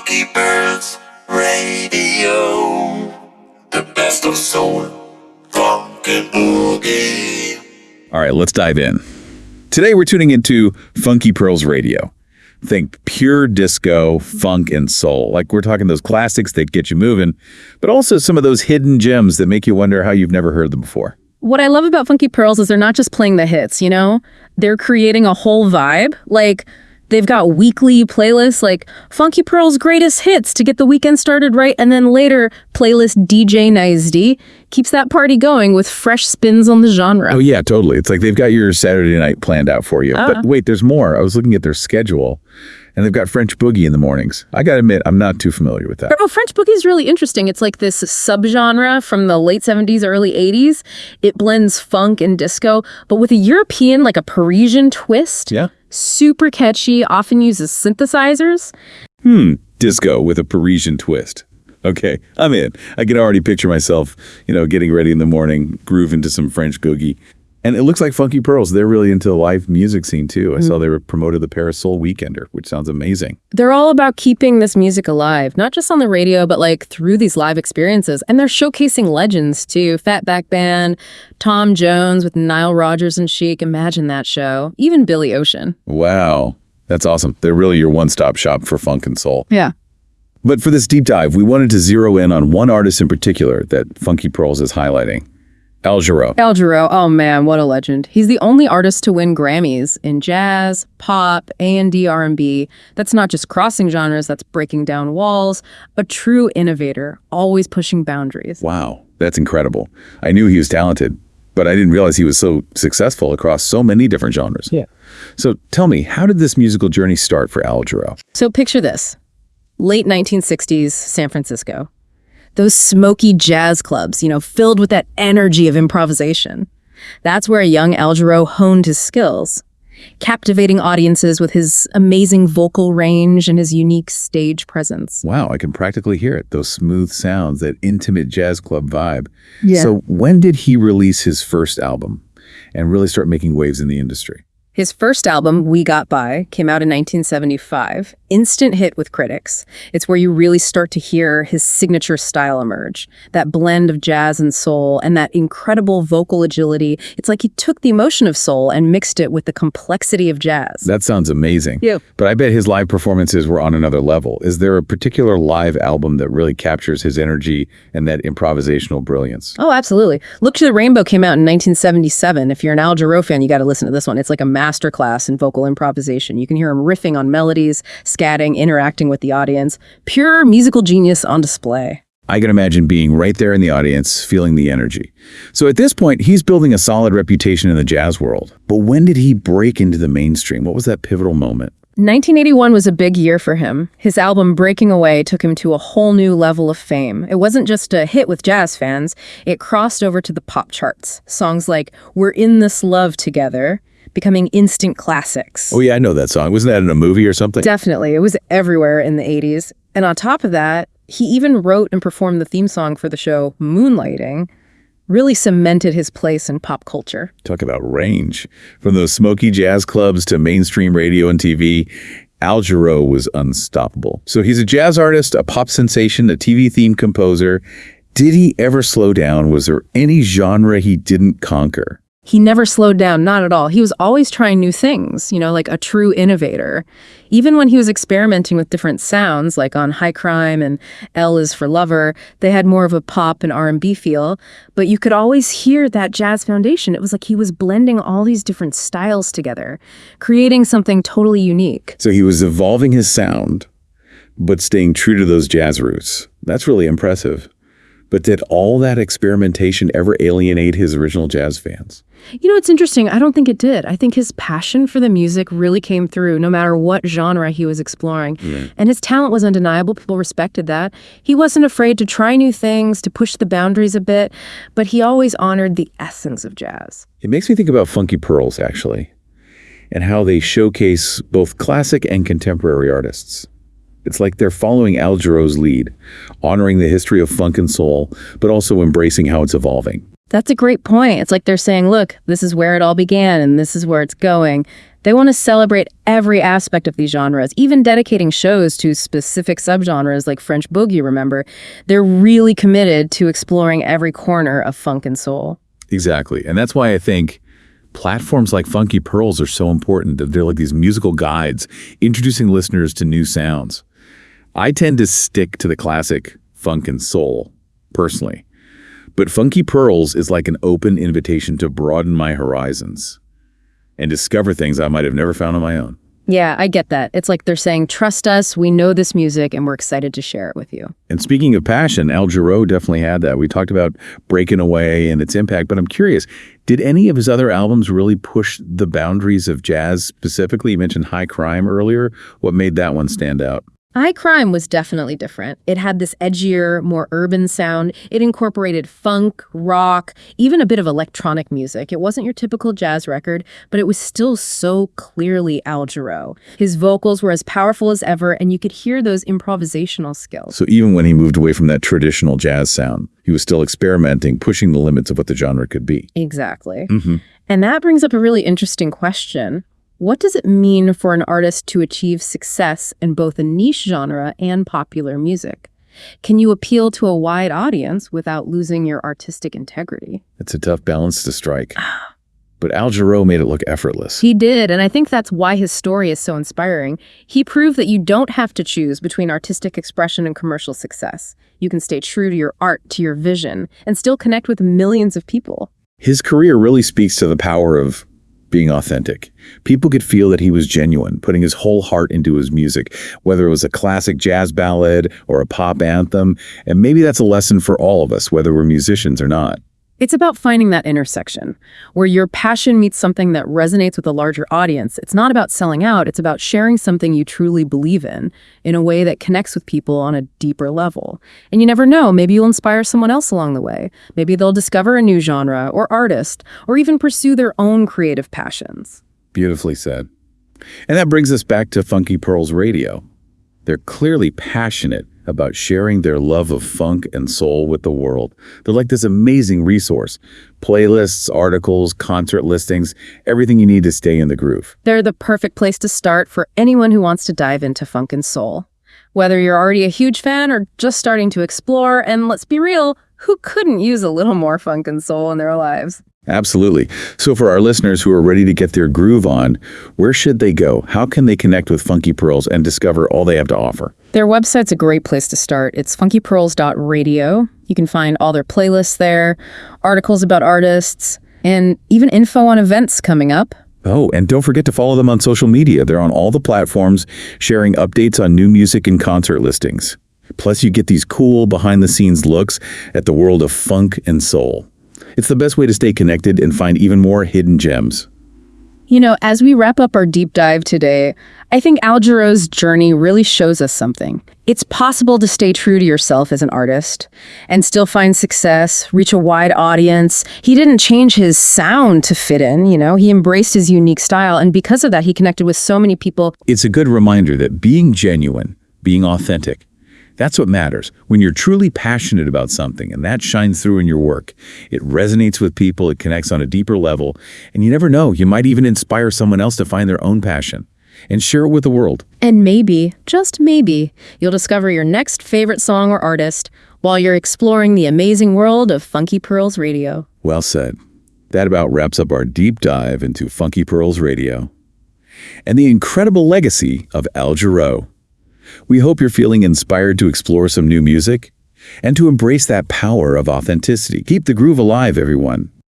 Funky Pearls Radio. The best of soul, funk, and boogie. All right, let's dive in. Today we're tuning into Funky Pearls Radio. Think pure disco, funk, and soul. Like we're talking those classics that get you moving, but also some of those hidden gems that make you wonder how you've never heard them before. What I love about Funky Pearls is they're not just playing the hits, you know? They're creating a whole vibe. Like, they've got weekly playlists like Funky Pearls Greatest Hits to get the weekend started right, and then later playlist DJ Nice D keeps that party going with fresh spins on the genre. Oh yeah, totally. It's like they've got your Saturday night planned out for you. But wait, there's more. I was looking at their schedule, and they've got French Boogie in the mornings. I gotta admit, I'm not too familiar with that. Oh, French Boogie is really interesting. It's like this subgenre from the late 70s, early 80s. It blends funk and disco, but with a European, like a Parisian twist. Yeah. Super catchy, often uses synthesizers. Disco with a Parisian twist. Okay, I'm in. I can already picture myself, getting ready in the morning, grooving to some French Boogie. And it looks like Funky Pearls, they're really into the live music scene too. I saw they were promoted the Paris Soul Weekender, which sounds amazing. They're all about keeping this music alive, not just on the radio, but like through these live experiences. And they're showcasing legends too. Fatback Band, Tom Jones with Nile Rodgers and Chic. Imagine that show. Even Billy Ocean. Wow, that's awesome. They're really your one-stop shop for funk and soul. Yeah. But for this deep dive, we wanted to zero in on one artist in particular that Funky Pearls is highlighting. Jarreau. Jarreau, oh man, what a legend. He's the only artist to win Grammys in jazz, pop, A&D, R&B. That's not just crossing genres, that's breaking down walls. A true innovator, always pushing boundaries. Wow, that's incredible. I knew he was talented, but I didn't realize he was so successful across so many different genres. Yeah. So tell me, how did this musical journey start for Jarreau? So picture this. Late 1960s, San Francisco. Those smoky jazz clubs, filled with that energy of improvisation. That's where a young Jarreau honed his skills, captivating audiences with his amazing vocal range and his unique stage presence. Wow, I can practically hear it. Those smooth sounds, that intimate jazz club vibe. Yeah. So when did he release his first album and really start making waves in the industry? His first album, We Got By, came out in 1975. Instant hit with critics. It's where you really start to hear his signature style emerge. That blend of jazz and soul and that incredible vocal agility. It's like he took the emotion of soul and mixed it with the complexity of jazz. That sounds amazing. Yeah. But I bet his live performances were on another level. Is there a particular live album that really captures his energy and that improvisational brilliance? Oh, absolutely. Look to the Rainbow came out in 1977. If you're an Jarreau fan, you got to listen to this one. It's like a masterclass in vocal improvisation. You can hear him riffing on melodies, scatting, interacting with the audience. Pure musical genius on display. I can imagine being right there in the audience, feeling the energy. So at this point, he's building a solid reputation in the jazz world. But when did he break into the mainstream? What was that pivotal moment? 1981 was a big year for him. His album Breaking Away took him to a whole new level of fame. It wasn't just a hit with jazz fans. It crossed over to the pop charts. Songs like We're in This Love Together becoming instant classics. Oh yeah, I know that song. Wasn't that in a movie or something? Definitely. It was everywhere in the 80s. And on top of that, he even wrote and performed the theme song for the show Moonlighting. Really cemented his place in pop culture. Talk about range. From those smoky jazz clubs to mainstream radio and TV, Jarreau was unstoppable. So he's a jazz artist, a pop sensation, a TV-themed composer. Did he ever slow down? Was there any genre he didn't conquer? He never slowed down, not at all. He was always trying new things, like a true innovator. Even when he was experimenting with different sounds, like on High Crime and L is for Lover, they had more of a pop and R&B feel, but you could always hear that jazz foundation. It was like he was blending all these different styles together, creating something totally unique. So he was evolving his sound, but staying true to those jazz roots. That's really impressive. But did all that experimentation ever alienate his original jazz fans? It's interesting. I don't think it did. I think his passion for the music really came through no matter what genre he was exploring. And his talent was undeniable. People respected that. He wasn't afraid to try new things, to push the boundaries a bit, but he always honored the essence of jazz. It makes me think about Funky Pearls, actually, and how they showcase both classic and contemporary artists. It's like they're following Jarreau's lead, honoring the history of funk and soul, but also embracing how it's evolving. That's a great point. It's like they're saying, look, this is where it all began and this is where it's going. They want to celebrate every aspect of these genres, even dedicating shows to specific subgenres like French boogie, remember? They're really committed to exploring every corner of funk and soul. Exactly. And that's why I think platforms like Funky Pearls are so important. That they're like these musical guides, introducing listeners to new sounds. I tend to stick to the classic funk and soul, personally. But Funky Pearls is like an open invitation to broaden my horizons and discover things I might have never found on my own. Yeah, I get that. It's like they're saying, trust us, we know this music, and we're excited to share it with you. And speaking of passion, Jarreau definitely had that. We talked about Breaking Away and its impact, but I'm curious, did any of his other albums really push the boundaries of jazz specifically? You mentioned High Crime earlier. What made that one stand out? High Crime was definitely different. It had this edgier, more urban sound. It incorporated funk, rock, even a bit of electronic music. It wasn't your typical jazz record, but it was still so clearly Al Jarreau. His vocals were as powerful as ever, and you could hear those improvisational skills. So even when he moved away from that traditional jazz sound, he was still experimenting, pushing the limits of what the genre could be. Exactly. And that brings up a really interesting question. What does it mean for an artist to achieve success in both a niche genre and popular music? Can you appeal to a wide audience without losing your artistic integrity? It's a tough balance to strike. But Al Jarreau made it look effortless. He did, and I think that's why his story is so inspiring. He proved that you don't have to choose between artistic expression and commercial success. You can stay true to your art, to your vision, and still connect with millions of people. His career really speaks to the power of being authentic. People could feel that he was genuine, putting his whole heart into his music, whether it was a classic jazz ballad or a pop anthem. And maybe that's a lesson for all of us, whether we're musicians or not. It's about finding that intersection where your passion meets something that resonates with a larger audience. It's not about selling out. It's about sharing something you truly believe in a way that connects with people on a deeper level. And you never know, maybe you'll inspire someone else along the way. Maybe they'll discover a new genre or artist, or even pursue their own creative passions. Beautifully said. And that brings us back to Funky Pearls Radio. They're clearly passionate about sharing their love of funk and soul with the world. They're like this amazing resource. Playlists, articles, concert listings, everything you need to stay in the groove. They're the perfect place to start for anyone who wants to dive into funk and soul. Whether you're already a huge fan or just starting to explore, and let's be real, who couldn't use a little more funk and soul in their lives? Absolutely. So for our listeners who are ready to get their groove on, where should they go? How can they connect with Funky Pearls and discover all they have to offer? Their website's a great place to start. It's funkypearls.radio. You can find all their playlists there, articles about artists, and even info on events coming up. Oh, and don't forget to follow them on social media. They're on all the platforms, sharing updates on new music and concert listings. Plus, you get these cool behind-the-scenes looks at the world of funk and soul. It's the best way to stay connected and find even more hidden gems. You know, as we wrap up our deep dive today, I think Al Jarreau's journey really shows us something. It's possible to stay true to yourself as an artist and still find success, reach a wide audience. He didn't change his sound to fit in, he embraced his unique style, and because of that, he connected with so many people. It's a good reminder that being genuine, being authentic, that's what matters. When you're truly passionate about something and that shines through in your work, it resonates with people, it connects on a deeper level, and you never know, you might even inspire someone else to find their own passion and share it with the world. And maybe, just maybe, you'll discover your next favorite song or artist while you're exploring the amazing world of Funky Pearls Radio. Well said. That about wraps up our deep dive into Funky Pearls Radio and the incredible legacy of Al Jarreau. We hope you're feeling inspired to explore some new music and to embrace that power of authenticity. Keep the groove alive, everyone.